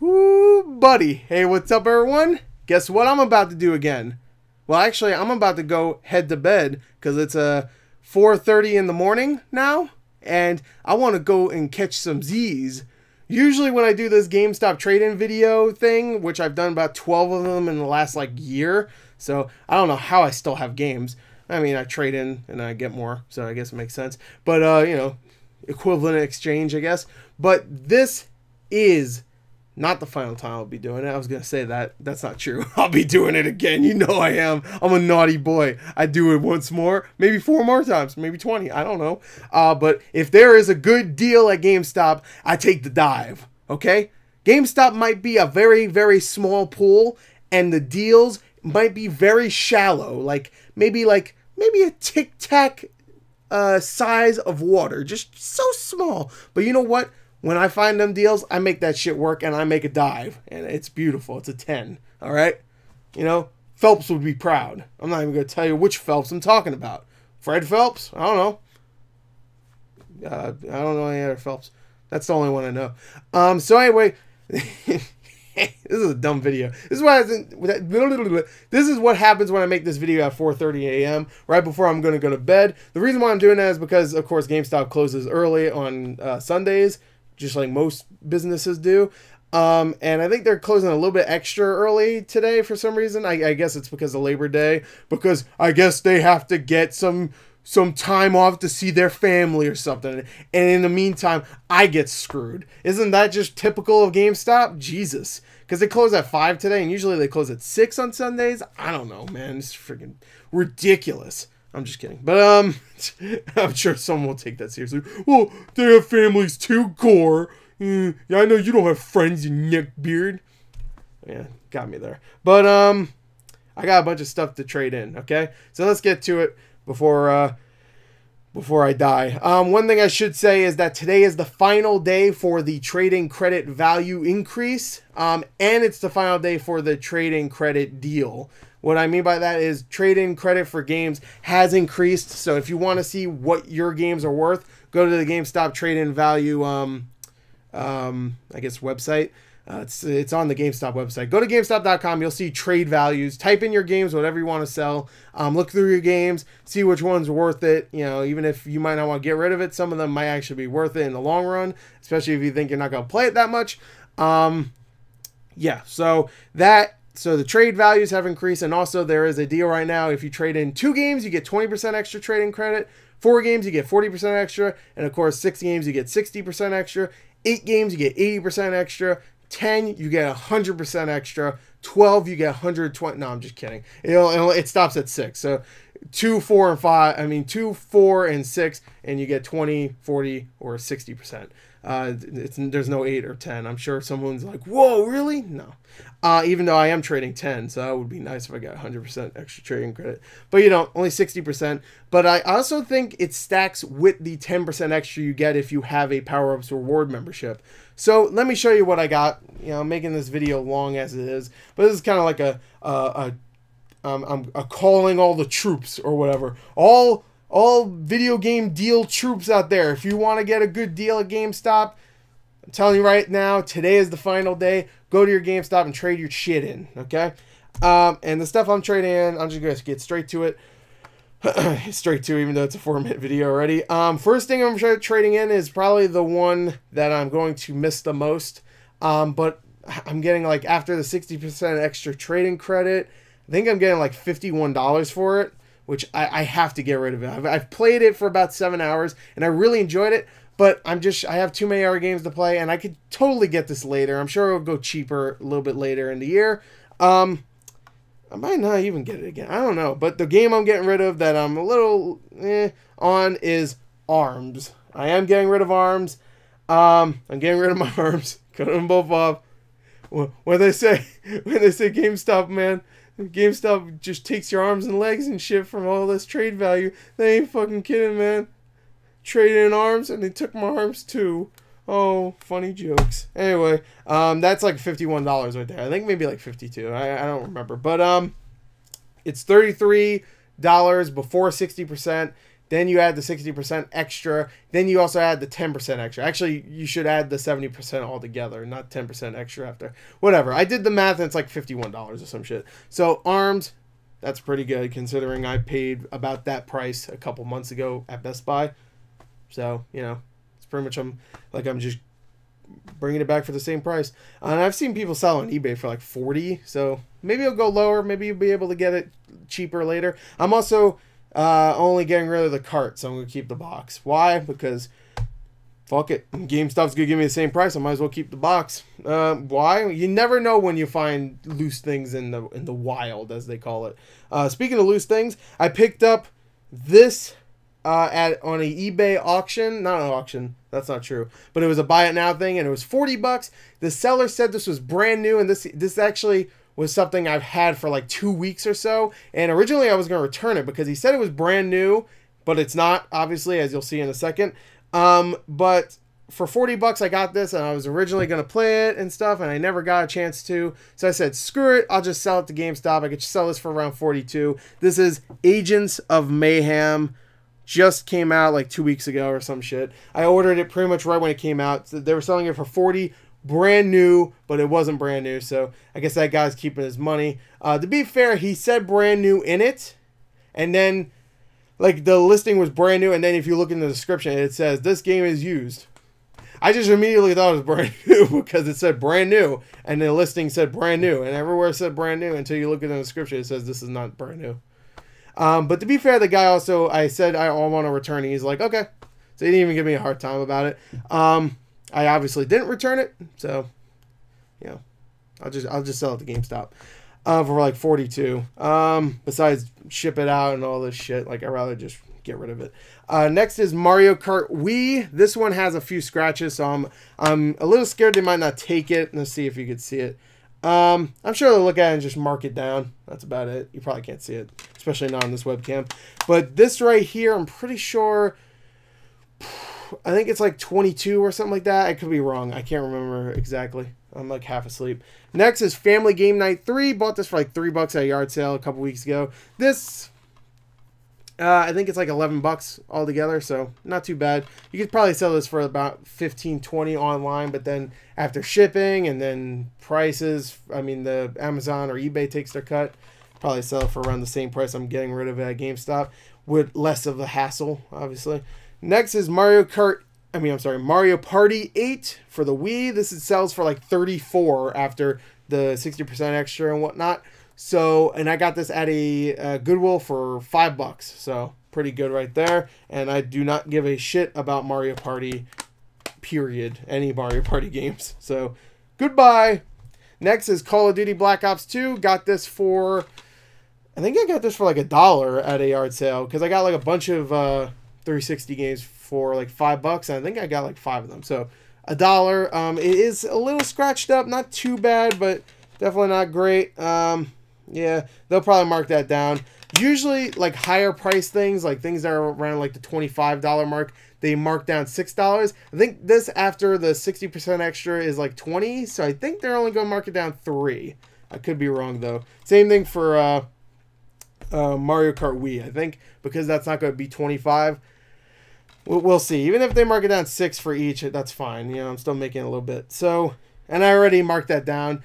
Ooh, buddy. Hey, what's up, everyone? Guess what I'm about to do again? Well, actually, I'm about to go head to bed because it's 4:30 in the morning now, and I want to go and catch some Z's. Usually when I do this GameStop trade-in video thing, which I've done about 12 of them in the last year, so I don't know how I still have games. I mean, I trade in and I get more, so I guess it makes sense. But, you know, equivalent exchange, I guess. But this is not the final time I'll be doing it. I was going to say that. That's not true. I'll be doing it again. You know I am. I'm a naughty boy. I do it once more, maybe 4 more times, maybe 20. I don't know. But if there is a good deal at GameStop, I take the dive, okay? GameStop might be a very, very small pool, and the deals might be very shallow, maybe a Tic Tac size of water, just so small. But you know what? When I find them deals, I make that shit work, and I make a dive, and it's beautiful. It's a 10, all right? You know, Phelps would be proud. I'm not even going to tell you which Phelps I'm talking about. Fred Phelps? I don't know. I don't know any other Phelps. That's the only one I know. So anyway, this is a dumb video. This is what happens when I make this video at 4:30 a.m. right before I'm going to go to bed. The reason why I'm doing that is because, of course, GameStop closes early on Sundays, just like most businesses do. And I think they're closing a little bit extra early today for some reason. I guess it's because of Labor Day, because I guess they have to get some time off to see their family or something. And in the meantime, I get screwed. Isn't that just typical of GameStop? Jesus. Because they close at 5 today, and usually they close at 6 on Sundays. I don't know, man. It's freaking ridiculous. I'm just kidding. But, I'm sure someone will take that seriously. Well, they have families too, Gore. Yeah, I know you don't have friends, you neckbeard. Yeah, got me there. But, I got a bunch of stuff to trade in, okay? So let's get to it before I die. One thing I should say is that today is the final day for the trading credit value increase, and it's the final day for the trading credit deal. What I mean by that is trading credit for games has increased. So if you want to see what your games are worth, go to the GameStop trade-in value, I guess, website. It's on the GameStop website. Go to GameStop.com. You'll see trade values. Type in your games, whatever you want to sell. Look through your games. See which one's worth it. You know, even if you might not want to get rid of it, some of them might actually be worth it in the long run, especially if you think you're not going to play it that much. Yeah, so the trade values have increased, and also there is a deal right now. If you trade in 2 games, you get 20% extra trading credit. 4 games, you get 40% extra. And, of course, 6 games, you get 60% extra. 8 games, you get 80% extra. 10, you get 100% extra. 12, you get 120. No, I'm just kidding. It stops at 6. So 2, 4, and 5. I mean, 2, 4, and 6, and you get 20, 40, or 60%. There's no 8 or 10. I'm sure someone's like, whoa, really? No. Even though I am trading 10, so that would be nice if I got 100% extra trading credit. But, you know, only 60%. But I also think it stacks with the 10% extra you get if you have a Power Ups Reward membership. So let me show you what I got. You know, I'm making this video long as it is, but this is kind of like I'm calling all the troops or whatever. All video game deal troops out there. If you want to get a good deal at GameStop, I'm telling you right now, today is the final day. Go to your GameStop and trade your shit in, okay? And the stuff I'm trading in, I'm just going to get straight to it. Even though it's a 4-minute video already. First thing I'm trading in is probably the one that I'm going to miss the most. But I'm getting, after the 60% extra trading credit, I think I'm getting $51 for it, which I have to get rid of it. I've played it for about 7 hours, and I really enjoyed it, but I have too many other games to play, and I could totally get this later. I'm sure it'll go cheaper a little bit later in the year. I might not even get it again. I don't know. But the game I'm getting rid of that I'm a little on is ARMS. I am getting rid of ARMS. I'm getting rid of my ARMS. Cut them both off. When they say GameStop, man, GameStop just takes your arms and legs and shit from all this trade value. They ain't fucking kidding, man. Traded in arms, and they took my arms too. Oh, funny jokes. Anyway, that's $51 right there. I think maybe 52. I don't remember. But it's $33 before 60%. then you add the 60% extra, then you also add the 10% extra. Actually, you should add the 70% altogether, not 10% extra after. Whatever. I did the math, and it's like $51 or some shit. So armed, that's pretty good considering I paid about that price a couple months ago at Best Buy. So, you know, it's pretty much I'm just bringing it back for the same price. And I've seen people sell on eBay for like 40, so maybe it'll go lower. Maybe you'll be able to get it cheaper later. I'm also only getting rid of the cart, so I'm going to keep the box. Why? Because fuck it. GameStop's going to give me the same price. I might as well keep the box. Why? You never know when you find loose things in the wild, as they call it. Speaking of loose things, I picked up this on an eBay auction. Not an auction. That's not true. But it was a buy it now thing, and it was $40. The seller said this was brand new, and this actually was something I've had for like 2 weeks or so. And originally I was going to return it because he said it was brand new, but it's not, obviously, as you'll see in a second. But for $40 I got this, and I was originally going to play it and stuff, and I never got a chance to. So I said, screw it, I'll just sell it to GameStop. I could sell this for around $42. This is Agents of Mayhem. Just came out like 2 weeks ago or some shit. I ordered it pretty much right when it came out. So they were selling it for $40, brand new, but it wasn't brand new. So I guess that guy's keeping his money. To be fair, he said brand new in it, and then like the listing was brand new, and then if you look in the description, it says this game is used. I just immediately thought it was brand new because it said brand new, and the listing said brand new, and everywhere it said brand new until you look at the description, it says this is not brand new. But to be fair, the guy also, I said I want to return it. He's like, okay. So he didn't even give me a hard time about it. I obviously didn't return it, so you know, I'll just sell it to GameStop for like $42. Besides ship it out and all this shit, like I'd rather just get rid of it. Next is Mario Kart Wii. This one has a few scratches, so I'm a little scared they might not take it. Let's see if you could see it. I'm sure they'll look at it and just mark it down. That's about it. You probably can't see it, especially not on this webcam. But this right here, I'm pretty sure, I think it's like 22 or something like that. I could be wrong. I can't remember exactly. I'm like half asleep. Next is Family Game Night 3. Bought this for like $3 at a yard sale a couple weeks ago. This, I think it's like $11 altogether, so not too bad. You could probably sell this for about $15, $20 online, but then after shipping and then prices, I mean the Amazon or eBay takes their cut, probably sell it for around the same price I'm getting rid of it at GameStop with less of a hassle, obviously. Next is Mario Party 8 for the Wii. This sells for like $34 after the 60% extra and whatnot. So, and I got this at a Goodwill for $5, so pretty good right there. And I do not give a shit about Mario Party, period. Any Mario Party games. So, goodbye. Next is Call of Duty Black Ops 2. Got this for, I think I got this for like $1 at a yard sale because I got like a bunch of 360 games for like $5, and I think I got like 5 of them. So, $1. It is a little scratched up, not too bad, but definitely not great. Yeah, they'll probably mark that down. Usually, like higher price things, like things that are around like the $25 mark, they mark down $6. I think this after the 60% extra is like $20, so I think they're only going to mark it down $3. I could be wrong though. Same thing for Mario Kart Wii. I think because that's not going to be $25. We'll see. Even if they mark it down $6 for each, that's fine. You know, I'm still making a little bit. So, and I already marked that down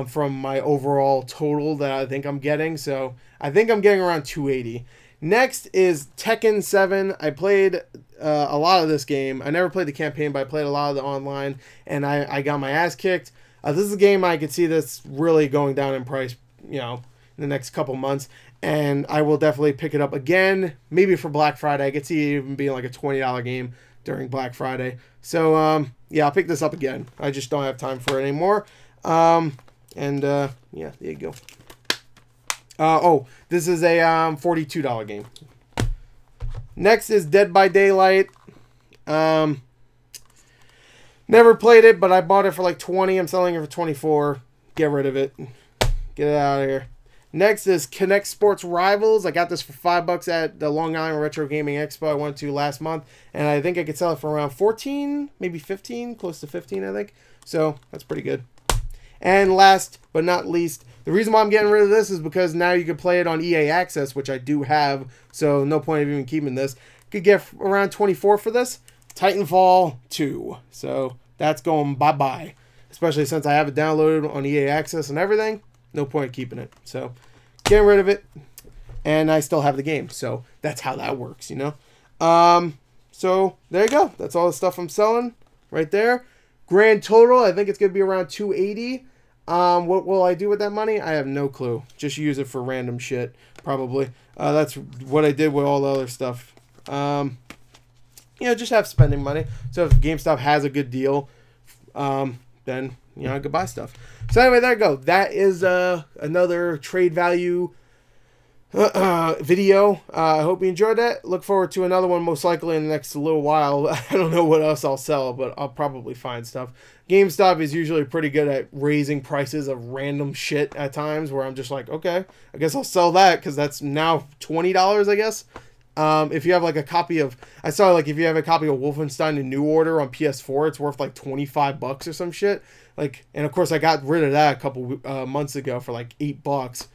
from my overall total that I think I'm getting. So I think I'm getting around $280. Next is Tekken 7. I played a lot of this game. I never played the campaign, but I played a lot of the online, and I got my ass kicked. This is a game I could see this really going down in price, you know, in the next couple months. And I will definitely pick it up again, maybe for Black Friday. I could see it even being like a $20 game during Black Friday. So, yeah, I'll pick this up again. I just don't have time for it anymore. Yeah, there you go. Oh, this is a $42 game. Next is Dead by Daylight. Never played it, but I bought it for like $20. I'm selling it for $24. Get rid of it. Get it out of here. Next is Connect Sports Rivals. I got this for $5 at the Long Island Retro Gaming Expo I went to last month, and I think I could sell it for around 14, maybe 15, close to 15, I think. So that's pretty good. And last but not least, the reason why I'm getting rid of this is because now you can play it on EA Access, which I do have, so no point of even keeping this. could get around 24 for this. Titanfall 2. So that's going bye-bye. Especially since I have it downloaded on EA Access and everything. No point keeping it. So getting rid of it. And I still have the game. So that's how that works, you know. So there you go. That's all the stuff I'm selling right there. Grand total, I think it's going to be around 280. What will I do with that money? I have no clue. Just use it for random shit, probably. That's what I did with all the other stuff. You know, just have spending money. So if GameStop has a good deal, then, you know, I could buy stuff. So anyway, there you go. That is another trade value video. I hope you enjoyed that. Look forward to another one most likely in the next little while. I don't know what else I'll sell, but I'll probably find stuff. GameStop is usually pretty good at raising prices of random shit at times where I'm just like, okay, I guess I'll sell that because that's now $20, I guess. If you have like a copy of, I saw like if you have a copy of Wolfenstein: A New Order on PS4, it's worth like $25 or some shit. Like, and of course I got rid of that a couple months ago for like $8.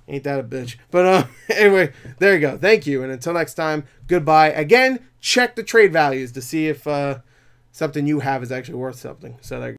Ain't that a bitch? But anyway, there you go. Thank you, and until next time, goodbye. Again, check the trade values to see if something you have is actually worth something. So there you go.